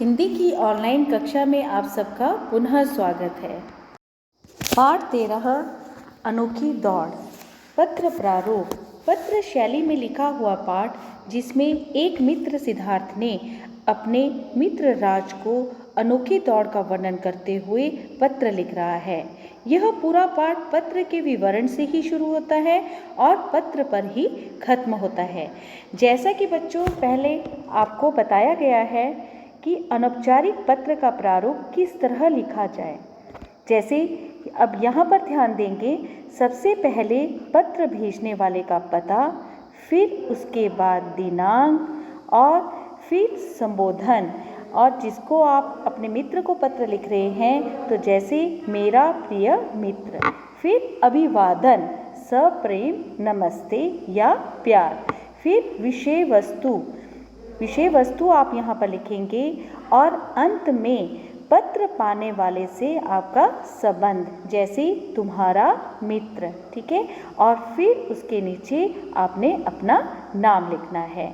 हिंदी की ऑनलाइन कक्षा में आप सबका पुनः स्वागत है। पाठ 13 अनोखी दौड़। पत्र प्रारूप। पत्र शैली में लिखा हुआ पाठ जिसमें एक मित्र सिद्धार्थ ने अपने मित्र राज को अनोखी दौड़ का वर्णन करते हुए पत्र लिख रहा है। यह पूरा पाठ पत्र के विवरण से ही शुरू होता है और पत्र पर ही खत्म होता है। जैसा कि बच्चों पहले आपको बताया गया है कि अनौपचारिक पत्र का प्रारूप किस तरह लिखा जाए। जैसे अब यहाँ पर ध्यान देंगे, सबसे पहले पत्र भेजने वाले का पता, फिर उसके बाद दिनांक और फिर संबोधन। और जिसको आप अपने मित्र को पत्र लिख रहे हैं तो जैसे मेरा प्रिय मित्र, फिर अभिवादन सप्रेम नमस्ते या प्यार, फिर विषय वस्तु आप यहाँ पर लिखेंगे और अंत में पत्र पाने वाले से आपका संबंध, जैसे तुम्हारा मित्र, ठीक है। और फिर उसके नीचे आपने अपना नाम लिखना है।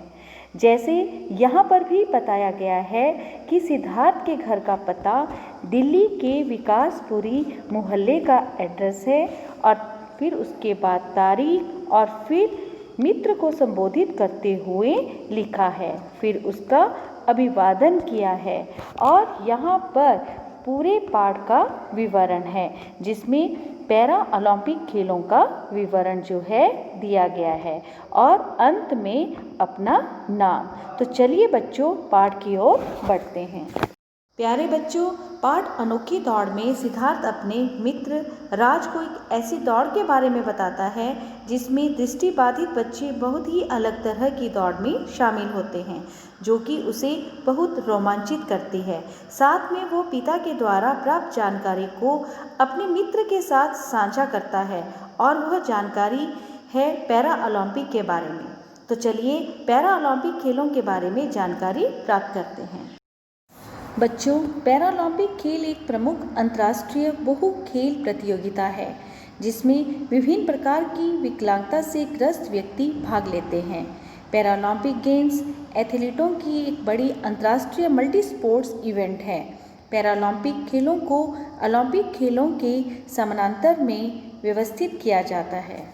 जैसे यहाँ पर भी बताया गया है कि सिद्धार्थ के घर का पता दिल्ली के विकासपुरी मोहल्ले का एड्रेस है और फिर उसके बाद तारीख और फिर मित्र को संबोधित करते हुए लिखा है, फिर उसका अभिवादन किया है। और यहाँ पर पूरे पाठ का विवरण है जिसमें पैरा ओलंपिक खेलों का विवरण जो है दिया गया है और अंत में अपना नाम। तो चलिए बच्चों पाठ की ओर बढ़ते हैं। प्यारे बच्चों, पाठ अनोखी दौड़ में सिद्धार्थ अपने मित्र राज को एक ऐसी दौड़ के बारे में बताता है जिसमें दृष्टिबाधित बच्चे बहुत ही अलग तरह की दौड़ में शामिल होते हैं, जो कि उसे बहुत रोमांचित करती है। साथ में वो पिता के द्वारा प्राप्त जानकारी को अपने मित्र के साथ साझा करता है और वह जानकारी है पैरा ओलंपिक के बारे में। तो चलिए पैरा ओलंपिक खेलों के बारे में जानकारी प्राप्त करते हैं। बच्चों, पैरा ओलंपिक खेल एक प्रमुख अंतर्राष्ट्रीय बहु खेल प्रतियोगिता है जिसमें विभिन्न प्रकार की विकलांगता से ग्रस्त व्यक्ति भाग लेते हैं। पैरा ओलंपिक गेम्स एथलीटों की एक बड़ी अंतर्राष्ट्रीय मल्टी स्पोर्ट्स इवेंट है। पैरा ओलंपिक खेलों को ओलंपिक खेलों के समानांतर में व्यवस्थित किया जाता है।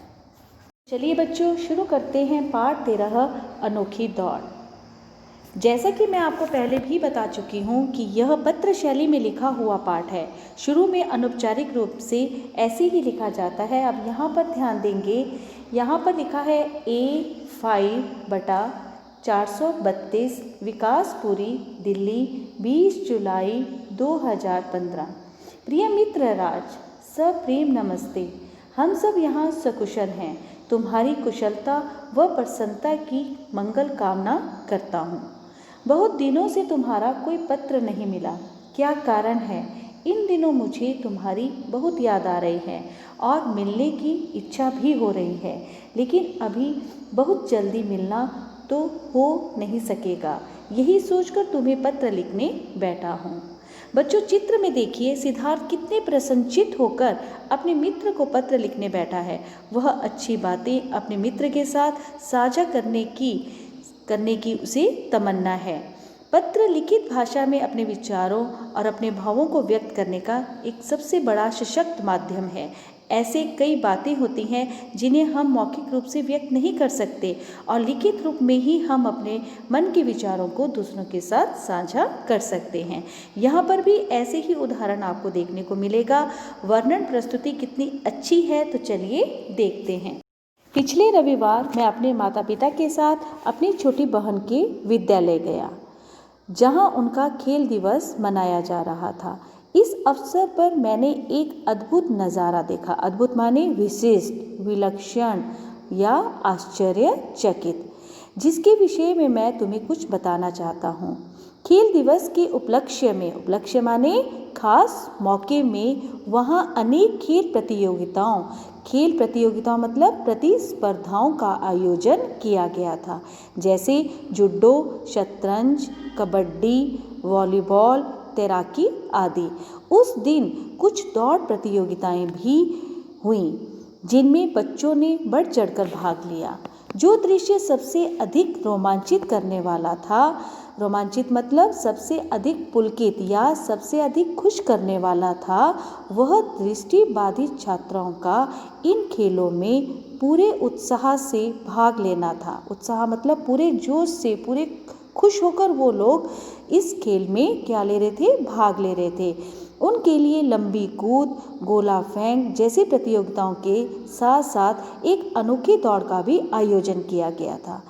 चलिए बच्चों शुरू करते हैं पाठ 13 अनोखी दौड़। जैसा कि मैं आपको पहले भी बता चुकी हूँ कि यह पत्र शैली में लिखा हुआ पाठ है। शुरू में अनौपचारिक रूप से ऐसे ही लिखा जाता है। अब यहाँ पर ध्यान देंगे, यहाँ पर लिखा है A5/432 विकासपुरी दिल्ली 20 जुलाई 2015। प्रिय मित्र राज, सप्रेम नमस्ते। हम सब यहाँ सकुशल हैं। तुम्हारी कुशलता व प्रसन्नता की मंगल कामना करता हूँ। बहुत दिनों से तुम्हारा कोई पत्र नहीं मिला, क्या कारण है? इन दिनों मुझे तुम्हारी बहुत याद आ रही है और मिलने की इच्छा भी हो रही है, लेकिन अभी बहुत जल्दी मिलना तो हो नहीं सकेगा। यही सोचकर तुम्हें पत्र लिखने बैठा हूँ। बच्चों चित्र में देखिए, सिद्धार्थ कितने प्रसन्नचित्त होकर अपने मित्र को पत्र लिखने बैठा है। वह अच्छी बातें अपने मित्र के साथ साझा करने की उसे तमन्ना है। पत्र लिखित भाषा में अपने विचारों और अपने भावों को व्यक्त करने का एक सबसे बड़ा सशक्त माध्यम है। ऐसे कई बातें होती हैं जिन्हें हम मौखिक रूप से व्यक्त नहीं कर सकते और लिखित रूप में ही हम अपने मन के विचारों को दूसरों के साथ साझा कर सकते हैं। यहाँ पर भी ऐसे ही उदाहरण आपको देखने को मिलेगा। वर्णन प्रस्तुति कितनी अच्छी है, तो चलिए देखते हैं। पिछले रविवार मैं अपने माता पिता के साथ अपनी छोटी बहन के विद्यालय गया, जहां उनका खेल दिवस मनाया जा रहा था। इस अवसर पर मैंने एक अद्भुत नज़ारा देखा। अद्भुत माने विशिष्ट, विलक्षण या आश्चर्यचकित, जिसके विषय में मैं तुम्हें कुछ बताना चाहता हूँ। खेल दिवस के उपलक्ष्य माने खास मौके में वहाँ अनेक खेल प्रतियोगिताओं मतलब प्रतिस्पर्धाओं का आयोजन किया गया था, जैसे जुडो, शतरंज, कबड्डी, वॉलीबॉल, तैराकी आदि। उस दिन कुछ दौड़ प्रतियोगिताएं भी हुईं जिनमें बच्चों ने बढ़ चढ़कर भाग लिया। जो दृश्य सबसे अधिक रोमांचित करने वाला था, रोमांचित मतलब सबसे अधिक पुलकित या सबसे अधिक खुश करने वाला था, वह दृष्टिबाधित छात्राओं का इन खेलों में पूरे उत्साह से भाग लेना था। उत्साह मतलब पूरे जोश से, पूरे खुश होकर वो लोग इस खेल में क्या ले रहे थे, भाग ले रहे थे। उनके लिए लंबी कूद, गोला फेंक जैसी प्रतियोगिताओं के साथ साथ एक अनोखी दौड़ का भी आयोजन किया गया था।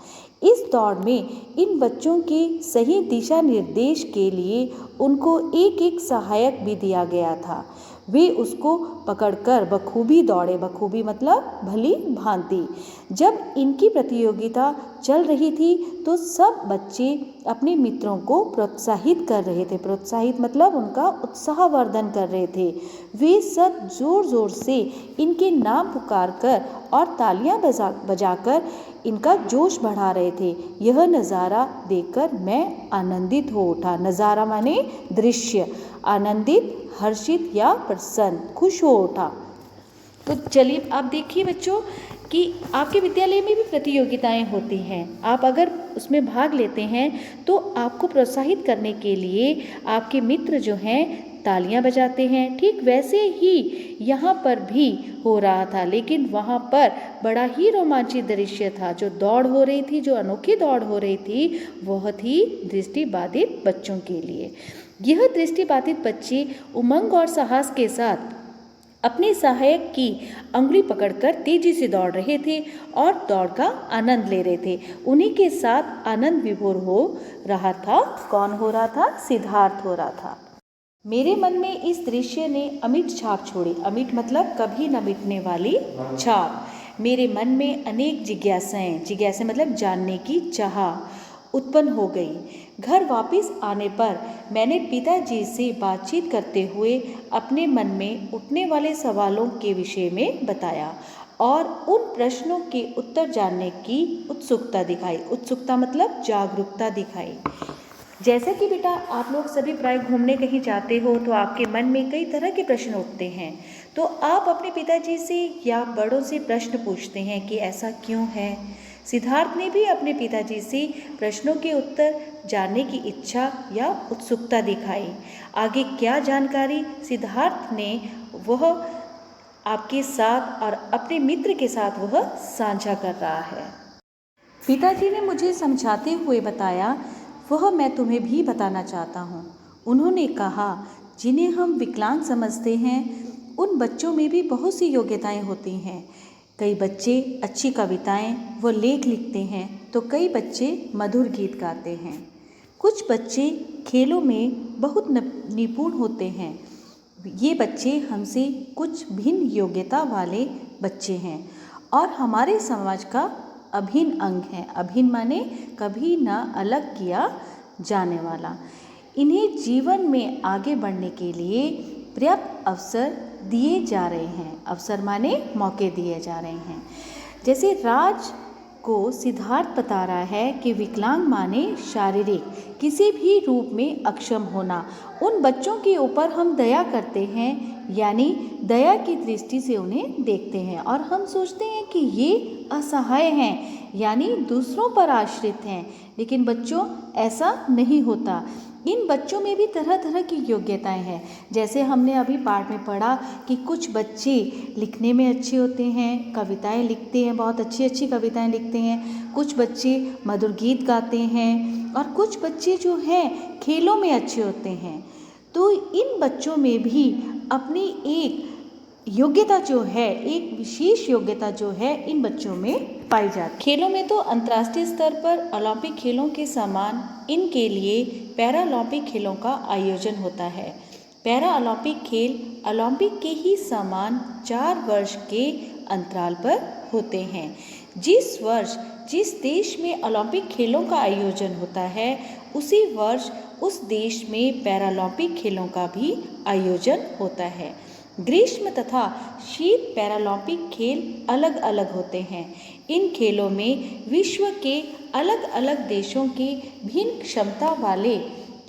इस दौड़ में इन बच्चों के सही दिशा निर्देश के लिए उनको एक एक सहायक भी दिया गया था। वे उसको पकड़कर बखूबी दौड़े, बखूबी मतलब भली भांति। जब इनकी प्रतियोगिता चल रही थी तो सब बच्चे अपने मित्रों को प्रोत्साहित कर रहे थे। प्रोत्साहित मतलब उनका उत्साहवर्धन कर रहे थे। वे सब जोर जोर से इनके नाम पुकार कर और तालियां बजाकर इनका जोश बढ़ा रहे थे। यह नज़ारा देखकर मैं आनंदित हो उठा। नज़ारा माने दृश्य, आनंदित, हर्षित या प्रसन्न, खुश हो उठा। तो चलिए आप देखिए बच्चों कि आपके विद्यालय में भी प्रतियोगिताएं होती हैं। आप अगर उसमें भाग लेते हैं तो आपको प्रोत्साहित करने के लिए आपके मित्र जो हैं तालियां बजाते हैं। ठीक वैसे ही यहाँ पर भी हो रहा था, लेकिन वहाँ पर बड़ा ही रोमांचित दृश्य था। जो दौड़ हो रही थी, जो अनोखी दौड़ हो रही थी, वह थी दृष्टिबाधित बच्चों के लिए। यह दृष्टिबाधित बच्चे उमंग और साहस के साथ अपने सहायक की अंगुली पकड़कर तेजी से दौड़ रहे थे और दौड़ का आनंद ले रहे थे। उन्हीं के साथ आनंद विभोर हो रहा था। कौन हो रहा था? सिद्धार्थ हो रहा था। मेरे मन में इस दृश्य ने अमिट छाप छोड़ी। अमिट मतलब कभी न मिटने वाली छाप। मेरे मन में अनेक जिज्ञासाएं मतलब जानने की चाह उत्पन्न हो गई। घर वापस आने पर मैंने पिताजी से बातचीत करते हुए अपने मन में उठने वाले सवालों के विषय में बताया और उन प्रश्नों के उत्तर जानने की उत्सुकता दिखाई। उत्सुकता मतलब जागरूकता दिखाई। जैसा कि बेटा आप लोग सभी प्राय घूमने कहीं जाते हो तो आपके मन में कई तरह के प्रश्न उठते हैं। तो आप अपने पिताजी से या बड़ों से प्रश्न पूछते हैं कि ऐसा क्यों है। सिद्धार्थ ने भी अपने पिताजी से प्रश्नों के उत्तर जानने की इच्छा या उत्सुकता दिखाई। आगे क्या जानकारी सिद्धार्थ ने वह आपके साथ और अपने मित्र के साथ वह साझा कर रहा है। पिताजी ने मुझे समझाते हुए बताया, वह मैं तुम्हें भी बताना चाहता हूँ। उन्होंने कहा, जिन्हें हम विकलांग समझते हैं उन बच्चों में भी बहुत सी योग्यताएं होती हैं। कई बच्चे अच्छी कविताएं व लेख लिखते हैं तो कई बच्चे मधुर गीत गाते हैं। कुछ बच्चे खेलों में बहुत निपुण होते हैं। ये बच्चे हमसे कुछ भिन्न योग्यता वाले बच्चे हैं और हमारे समाज का अभिन्न अंग है। अभिन्न माने कभी ना अलग किया जाने वाला। इन्हें जीवन में आगे बढ़ने के लिए पर्याप्त अवसर दिए जा रहे हैं। अवसर माने मौके दिए जा रहे हैं। जैसे राज को सिद्धार्थ बता रहा है कि विकलांग माने शारीरिक किसी भी रूप में अक्षम होना। उन बच्चों के ऊपर हम दया करते हैं, यानी दया की दृष्टि से उन्हें देखते हैं और हम सोचते हैं कि ये असहाय हैं, यानी दूसरों पर आश्रित हैं। लेकिन बच्चों ऐसा नहीं होता। इन बच्चों में भी तरह तरह की योग्यताएं हैं। जैसे हमने अभी पाठ में पढ़ा कि कुछ बच्चे लिखने में अच्छे होते हैं, कविताएं लिखते हैं, बहुत अच्छी अच्छी कविताएं लिखते हैं। कुछ बच्चे मधुर गीत गाते हैं और कुछ बच्चे जो हैं खेलों में अच्छे होते हैं। तो इन बच्चों में भी अपनी एक योग्यता जो है, एक विशेष योग्यता जो है इन बच्चों में पाई जाती। खेलों में तो अंतर्राष्ट्रीय स्तर पर ओलंपिक खेलों के समान इनके लिए पैरालंपिक खेलों का आयोजन होता है। पैरा ओलंपिक खेल ओलंपिक के ही समान 4 वर्ष के अंतराल पर होते हैं। जिस वर्ष जिस देश में ओलंपिक खेलों का आयोजन होता है उसी वर्ष उस देश में पैरालंपिक खेलों का भी आयोजन होता है। ग्रीष्म तथा शीत पैरालंपिक खेल अलग अलग होते हैं। इन खेलों में विश्व के अलग अलग देशों के भिन्न क्षमता वाले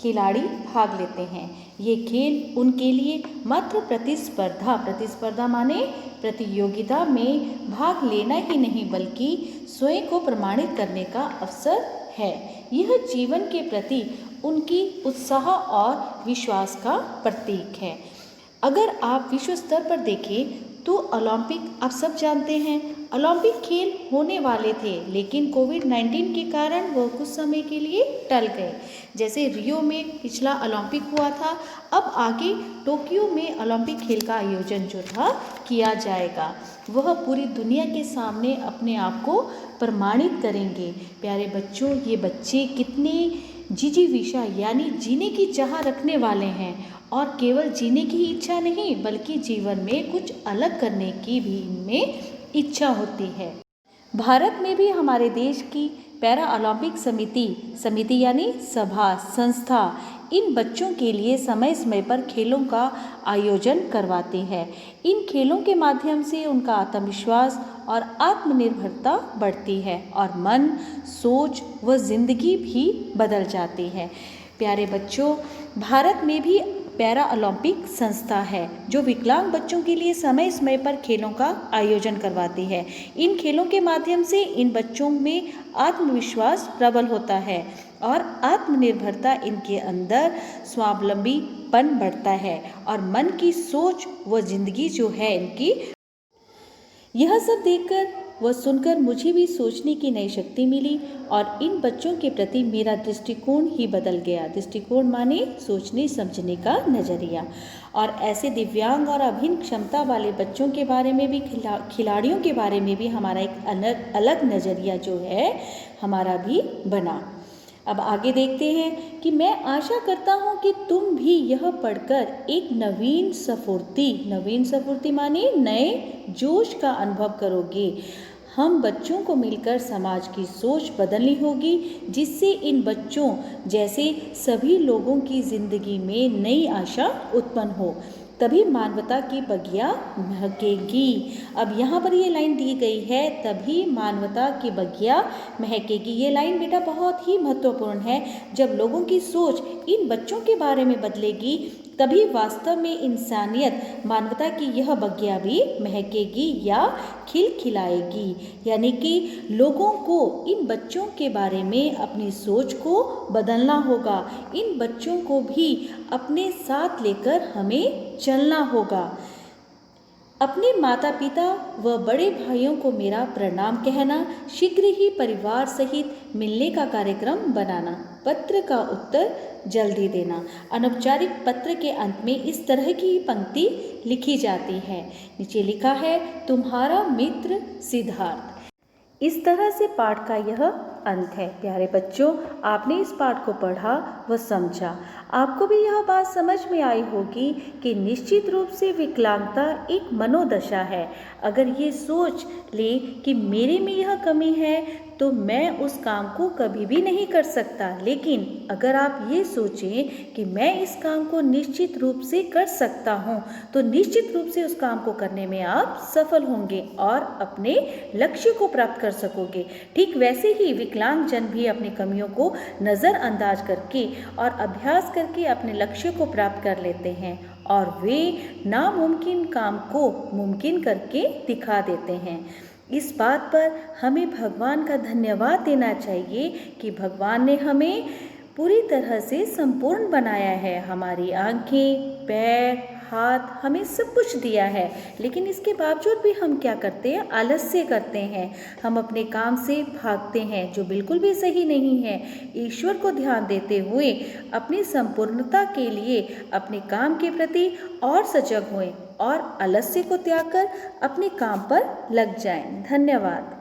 खिलाड़ी भाग लेते हैं। ये खेल उनके लिए मात्र प्रतिस्पर्धा माने प्रतियोगिता में भाग लेना ही नहीं बल्कि स्वयं को प्रमाणित करने का अवसर है। यह जीवन के प्रति उनकी उत्साह और विश्वास का प्रतीक है। अगर आप विश्व स्तर पर देखें तो ओलंपिक आप सब जानते हैं, ओलंपिक खेल होने वाले थे लेकिन कोविड-19 के कारण वह कुछ समय के लिए टल गए। जैसे रियो में पिछला ओलंपिक हुआ था, अब आगे टोक्यो में ओलंपिक खेल का आयोजन जो था किया जाएगा। वह पूरी दुनिया के सामने अपने आप को प्रमाणित करेंगे। प्यारे बच्चों, ये बच्चे कितने जिजीविषा यानी जीने की चाह रखने वाले हैं और केवल जीने की ही इच्छा नहीं बल्कि जीवन में कुछ अलग करने की भी इनमें इच्छा होती है। भारत में भी हमारे देश की पैरा ओलंपिक समिति यानी संस्था इन बच्चों के लिए समय समय पर खेलों का आयोजन करवाती है। इन खेलों के माध्यम से उनका आत्मविश्वास और आत्मनिर्भरता बढ़ती है और मन, सोच व जिंदगी भी बदल जाती है। प्यारे बच्चों, भारत में भी पैरा ओलंपिक संस्था है जो विकलांग बच्चों के लिए समय समय पर खेलों का आयोजन करवाती है। इन खेलों के माध्यम से इन बच्चों में आत्मविश्वास प्रबल होता है और आत्मनिर्भरता इनके अंदर स्वावलंबीपन बढ़ता है और मन की सोच व जिंदगी जो है इनकी। यह सब देखकर व सुनकर मुझे भी सोचने की नई शक्ति मिली और इन बच्चों के प्रति मेरा दृष्टिकोण ही बदल गया। दृष्टिकोण माने सोचने समझने का नज़रिया। और ऐसे दिव्यांग और अभिन्न क्षमता वाले बच्चों के बारे में भी खिलाड़ियों के बारे में भी हमारा एक अलग नज़रिया जो है हमारा भी बना। अब आगे देखते हैं कि मैं आशा करता हूँ कि तुम भी यह पढ़कर एक नवीन स्फूर्ति माने नए जोश का अनुभव करोगे। हम बच्चों को मिलकर समाज की सोच बदलनी होगी जिससे इन बच्चों जैसे सभी लोगों की जिंदगी में नई आशा उत्पन्न हो, तभी मानवता की बगिया महकेगी। अब यहाँ पर ये लाइन दी गई है, तभी मानवता की बगिया महकेगी। ये लाइन बेटा बहुत ही महत्वपूर्ण है। जब लोगों की सोच इन बच्चों के बारे में बदलेगी तभी वास्तव में इंसानियत, मानवता की यह बगिया भी महकेगी या खिलखिलाएगी। यानी कि लोगों को इन बच्चों के बारे में अपनी सोच को बदलना होगा। इन बच्चों को भी अपने साथ लेकर हमें चलना होगा। अपने माता पिता व बड़े भाइयों को मेरा प्रणाम कहना, शीघ्र ही परिवार सहित मिलने का कार्यक्रम बनाना, पत्र का उत्तर जल्दी देना। अनौपचारिक पत्र के अंत में इस तरह की पंक्ति लिखी जाती है। नीचे लिखा है, तुम्हारा मित्र सिद्धार्थ। इस तरह से पाठ का यह अंत है। प्यारे बच्चों, आपने इस पाठ को पढ़ा व समझा। आपको भी यह बात समझ में आई होगी कि निश्चित रूप से विकलांगता एक मनोदशा है। अगर ये सोच ले कि मेरे में यह कमी है तो मैं उस काम को कभी भी नहीं कर सकता, लेकिन अगर आप ये सोचें कि मैं इस काम को निश्चित रूप से कर सकता हूँ तो निश्चित रूप से उस काम को करने में आप सफल होंगे और अपने लक्ष्य को प्राप्त कर सकोगे। ठीक वैसे ही विकलांग जन भी अपनी कमियों को नज़रअंदाज करके और अभ्यास करके अपने लक्ष्य को प्राप्त कर लेते हैं और वे नामुमकिन काम को मुमकिन करके दिखा देते हैं। इस बात पर हमें भगवान का धन्यवाद देना चाहिए कि भगवान ने हमें पूरी तरह से संपूर्ण बनाया है। हमारी आंखें, पैर, हाथ, हमें सब कुछ दिया है, लेकिन इसके बावजूद भी हम क्या करते हैं? आलस्य करते हैं। हम अपने काम से भागते हैं, जो बिल्कुल भी सही नहीं है। ईश्वर को ध्यान देते हुए अपनी संपूर्णता के लिए अपने काम के प्रति और सजग होएं और आलस्य को त्याग कर अपने काम पर लग जाएं। धन्यवाद।